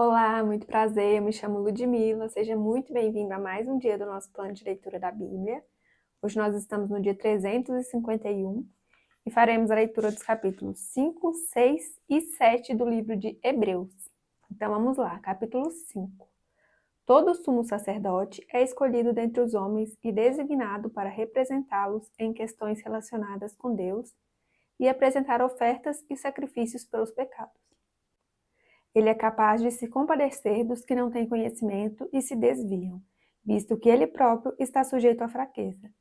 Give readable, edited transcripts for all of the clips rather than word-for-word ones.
Olá, muito prazer, eu me chamo Ludmila, seja muito bem-vindo a mais um dia do nosso plano de leitura da Bíblia. Hoje nós estamos no dia 351 e faremos a leitura dos capítulos 5, 6 e 7 do livro de Hebreus. Então vamos lá, capítulo 5. Todo sumo sacerdote é escolhido dentre os homens e designado para representá-los em questões relacionadas com Deus e apresentar ofertas e sacrifícios pelos pecados. Ele é capaz de se compadecer dos que não têm conhecimento e se desviam, visto que ele próprio está sujeito à fraqueza.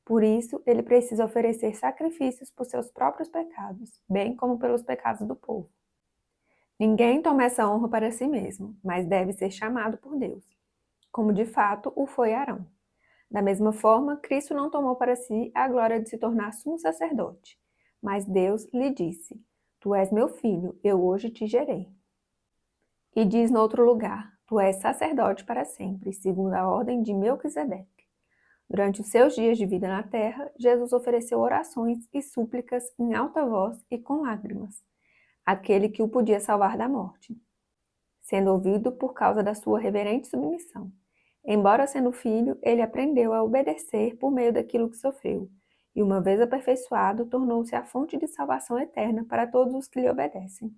Por isso, ele precisa oferecer sacrifícios por seus próprios pecados, bem como pelos pecados do povo. Ninguém toma essa honra para si mesmo, mas deve ser chamado por Deus, como de fato o foi Arão. Da mesma forma, Cristo não tomou para si a glória de se tornar sumo sacerdote, mas Deus lhe disse: Tu és meu filho, eu hoje te gerei. E diz no outro lugar: Tu és sacerdote para sempre, segundo a ordem de Melquisedeque. Durante os seus dias de vida na terra, Jesus ofereceu orações e súplicas em alta voz e com lágrimas, àquele que o podia salvar da morte, sendo ouvido por causa da sua reverente submissão. Embora sendo filho, ele aprendeu a obedecer por meio daquilo que sofreu, e uma vez aperfeiçoado, tornou-se a fonte de salvação eterna para todos os que lhe obedecem,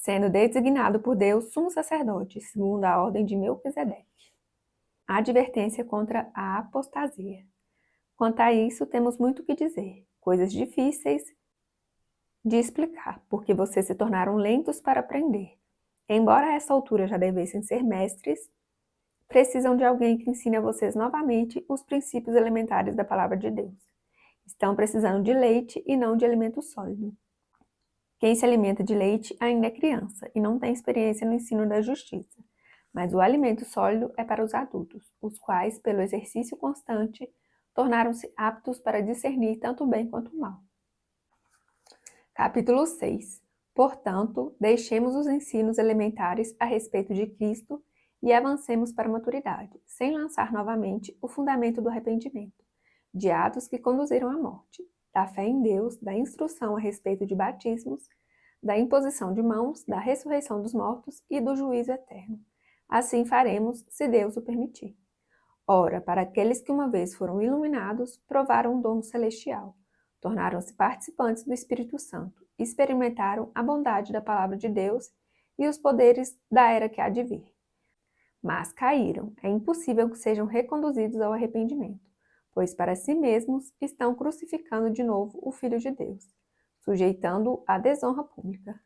sendo designado por Deus sumo sacerdote, segundo a ordem de Melquisedeque. A advertência contra a apostasia. Quanto a isso, temos muito o que dizer, coisas difíceis de explicar, porque vocês se tornaram lentos para aprender. Embora a essa altura já devessem ser mestres, precisam de alguém que ensine a vocês novamente os princípios elementares da palavra de Deus. Estão precisando de leite e não de alimento sólido. Quem se alimenta de leite ainda é criança e não tem experiência no ensino da justiça, mas o alimento sólido é para os adultos, os quais, pelo exercício constante, tornaram-se aptos para discernir tanto o bem quanto o mal. Capítulo 6. Portanto, deixemos os ensinos elementares a respeito de Cristo e avancemos para a maturidade, sem lançar novamente o fundamento do arrependimento, de atos que conduziram à morte, da fé em Deus, da instrução a respeito de batismos, da imposição de mãos, da ressurreição dos mortos e do juízo eterno. Assim faremos, se Deus o permitir. Ora, para aqueles que uma vez foram iluminados, provaram um dom celestial, tornaram-se participantes do Espírito Santo, experimentaram a bondade da palavra de Deus e os poderes da era que há de vir. Mas caíram, é impossível que sejam reconduzidos ao arrependimento, pois para si mesmos estão crucificando de novo o Filho de Deus, sujeitando-o à desonra pública.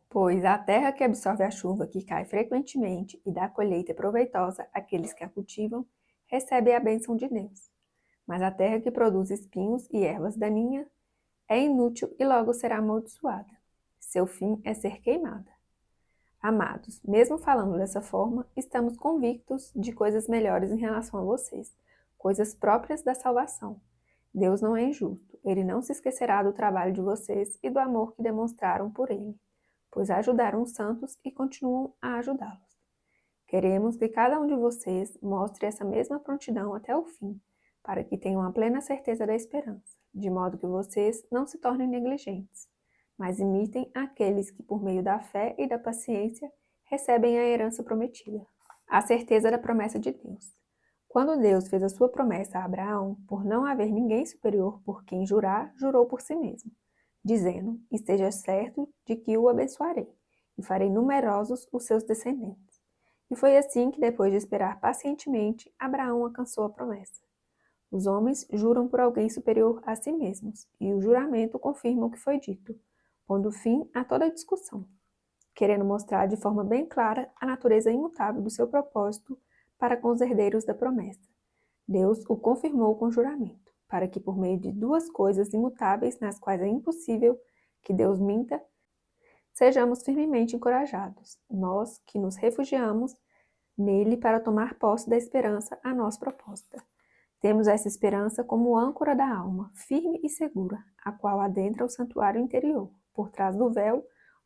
Pois a terra que absorve a chuva que cai frequentemente e dá colheita proveitosa àqueles que a cultivam, recebe a bênção de Deus. Mas a terra que produz espinhos e ervas daninhas é inútil e logo será amaldiçoada. Seu fim é ser queimada. Amados, mesmo falando dessa forma, estamos convictos de coisas melhores em relação a vocês, coisas próprias da salvação. Deus não é injusto, ele não se esquecerá do trabalho de vocês e do amor que demonstraram por ele, pois ajudaram os santos e continuam a ajudá-los. Queremos que cada um de vocês mostre essa mesma prontidão até o fim, para que tenham a plena certeza da esperança, de modo que vocês não se tornem negligentes, mas imitem aqueles que, por meio da fé e da paciência, recebem a herança prometida, a certeza da promessa de Deus. Quando Deus fez a sua promessa a Abraão, por não haver ninguém superior por quem jurar, jurou por si mesmo, dizendo: Esteja certo de que o abençoarei, e farei numerosos os seus descendentes. E foi assim que, depois de esperar pacientemente, Abraão alcançou a promessa. Os homens juram por alguém superior a si mesmos, e o juramento confirma o que foi dito, pondo fim a toda discussão, querendo mostrar de forma bem clara a natureza imutável do seu propósito para com os herdeiros da promessa. Deus o confirmou com juramento, para que por meio de duas coisas imutáveis nas quais é impossível que Deus minta, sejamos firmemente encorajados, nós que nos refugiamos nele para tomar posse da esperança a nós proposta. Temos essa esperança como âncora da alma, firme e segura, a qual adentra o santuário interior, por trás do véu,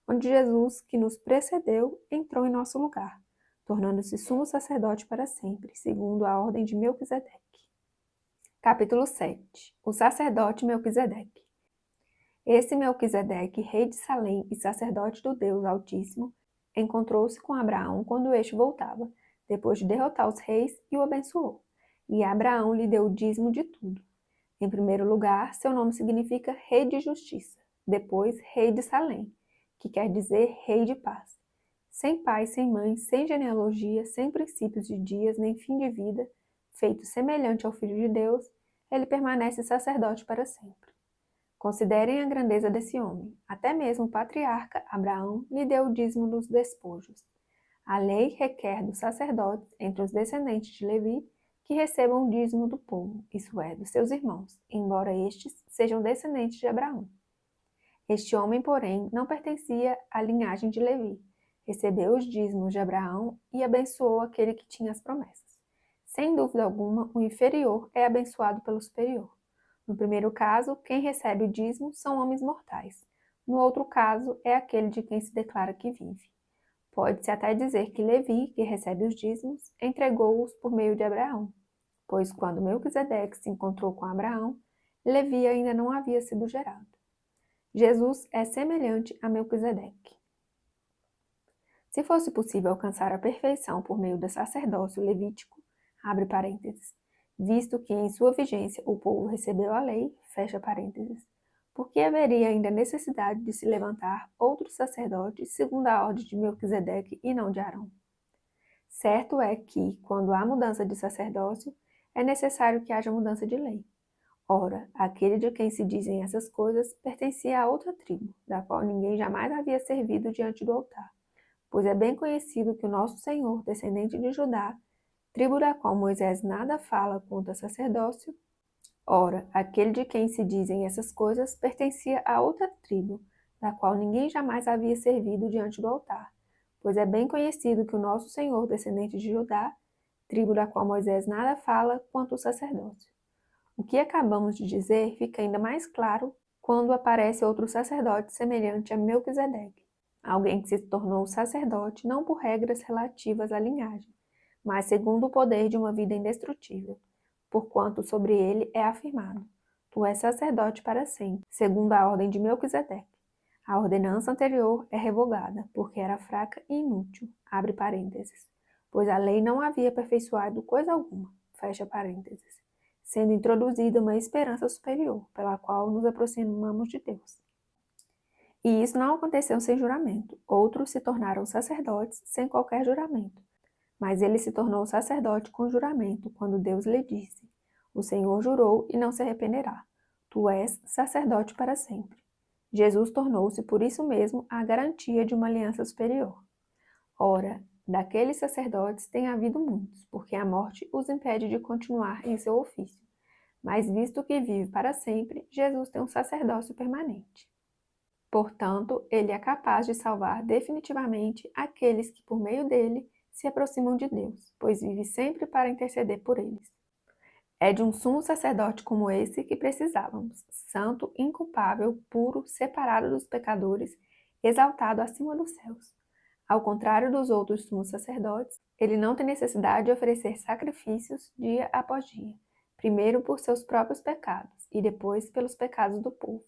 onde Jesus, que nos precedeu, entrou em nosso lugar, tornando-se sumo sacerdote para sempre, segundo a ordem de Melquisedeque. Capítulo 7. O sacerdote Melquisedeque. Esse Melquisedeque, rei de Salém e sacerdote do Deus Altíssimo, encontrou-se com Abraão quando este voltava, depois de derrotar os reis, e o abençoou. E Abraão lhe deu o dízimo de tudo. Em primeiro lugar, seu nome significa Rei de Justiça, depois Rei de Salém, que quer dizer Rei de Paz. Sem pai, sem mãe, sem genealogia, sem princípios de dias, nem fim de vida, feito semelhante ao Filho de Deus, ele permanece sacerdote para sempre. Considerem a grandeza desse homem. Até mesmo o patriarca Abraão lhe deu o dízimo dos despojos. A lei requer dos sacerdotes, entre os descendentes de Levi, que recebam o dízimo do povo, isso é, dos seus irmãos, embora estes sejam descendentes de Abraão. Este homem, porém, não pertencia à linhagem de Levi. Recebeu os dízimos de Abraão e abençoou aquele que tinha as promessas. Sem dúvida alguma, o inferior é abençoado pelo superior. No primeiro caso, quem recebe o dízimo são homens mortais. No outro caso, é aquele de quem se declara que vive. Pode-se até dizer que Levi, que recebe os dízimos, entregou-os por meio de Abraão, pois quando Melquisedeque se encontrou com Abraão, Levi ainda não havia sido gerado. Jesus é semelhante a Melquisedeque. Se fosse possível alcançar a perfeição por meio do sacerdócio levítico, abre parênteses, visto que em sua vigência o povo recebeu a lei, fecha parênteses, por que haveria ainda necessidade de se levantar outro sacerdote segundo a ordem de Melquisedeque e não de Arão? Certo é que, quando há mudança de sacerdócio, é necessário que haja mudança de lei. Ora, aquele de quem se dizem essas coisas pertencia a outra tribo, da qual ninguém jamais havia servido diante do altar, pois é bem conhecido que o nosso Senhor, descendente de Judá, tribo da qual Moisés nada fala quanto a sacerdócio, ora, aquele de quem se dizem essas coisas pertencia a outra tribo, da qual ninguém jamais havia servido diante do altar, pois é bem conhecido que o nosso Senhor, descendente de Judá, tribo da qual Moisés nada fala quanto o sacerdócio. O que acabamos de dizer fica ainda mais claro quando aparece outro sacerdote semelhante a Melquisedeque, alguém que se tornou sacerdote não por regras relativas à linhagem, mas segundo o poder de uma vida indestrutível, porquanto sobre ele é afirmado: tu és sacerdote para sempre, segundo a ordem de Melquisedeque. A ordenança anterior é revogada, porque era fraca e inútil, abre parênteses, pois a lei não havia aperfeiçoado coisa alguma, fecha parênteses, sendo introduzida uma esperança superior, pela qual nos aproximamos de Deus. E isso não aconteceu sem juramento. Outros se tornaram sacerdotes sem qualquer juramento. Mas ele se tornou sacerdote com juramento, quando Deus lhe disse: o Senhor jurou e não se arrependerá. Tu és sacerdote para sempre. Jesus tornou-se por isso mesmo a garantia de uma aliança superior. Ora, daqueles sacerdotes tem havido muitos, porque a morte os impede de continuar em seu ofício. Mas visto que vive para sempre, Jesus tem um sacerdócio permanente. Portanto, ele é capaz de salvar definitivamente aqueles que, por meio dele, se aproximam de Deus, pois vive sempre para interceder por eles. É de um sumo sacerdote como esse que precisávamos, santo, inculpável, puro, separado dos pecadores, exaltado acima dos céus. Ao contrário dos outros sumos sacerdotes, ele não tem necessidade de oferecer sacrifícios dia após dia, primeiro por seus próprios pecados e depois pelos pecados do povo.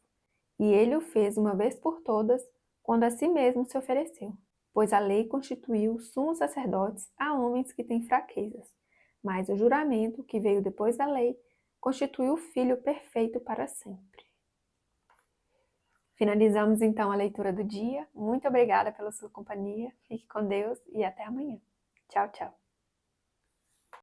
E ele o fez uma vez por todas, quando a si mesmo se ofereceu, pois a lei constituiu sumos sacerdotes a homens que têm fraquezas, mas o juramento, que veio depois da lei, constituiu o Filho perfeito para sempre. Finalizamos então a leitura do dia. Muito obrigada pela sua companhia. Fique com Deus e até amanhã. Tchau, tchau.